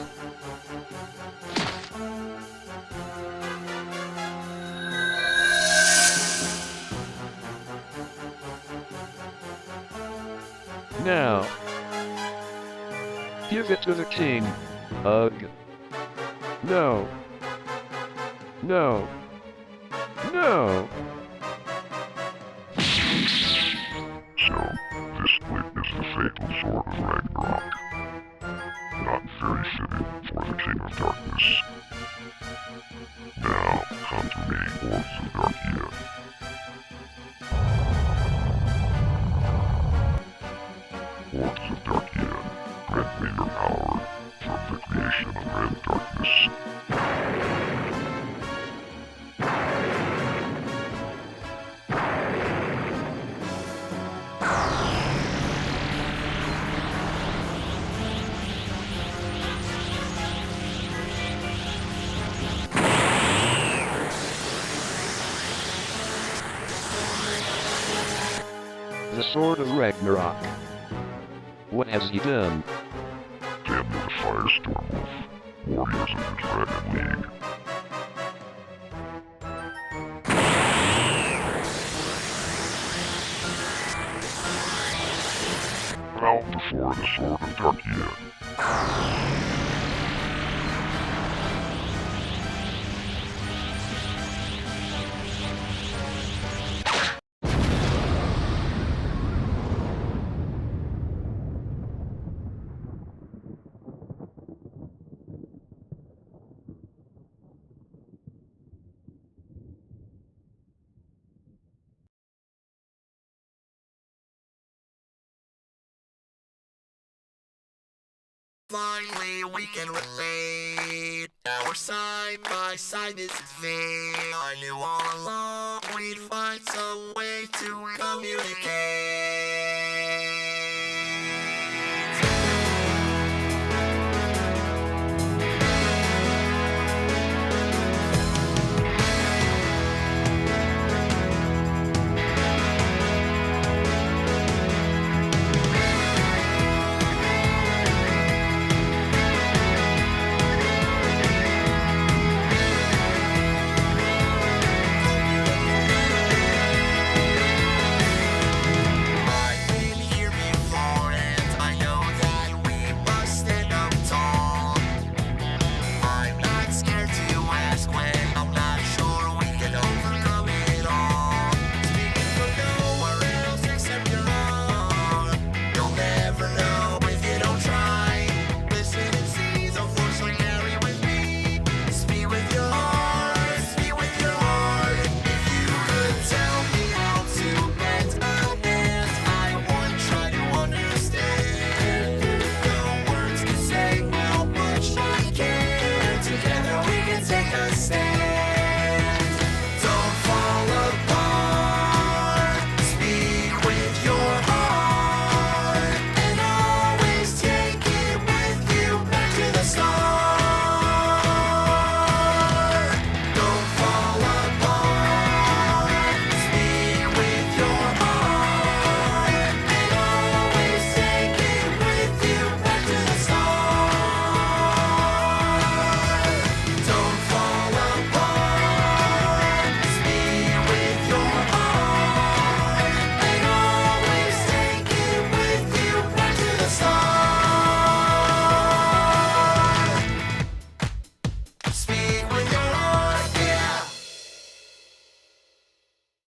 I: Now, give it to the king. Ugh. No. No. No.
D: So, this witness the fatal Sword of Ragnarok. Not very fitting for the King of Darkness. Now, come to me, Wolves of Darkia. Wolves of Darkia, grant me your power from the creation of Red Darkness.
I: The Sword of Ragnarok. What has he done?
D: Damn you, TheFireStormWolf, warriors of the Dragon League. Bow before the Sword of Darkia.
A: Finally, we can relate. Our side by side is vain. I knew all along we'd find some way to communicate.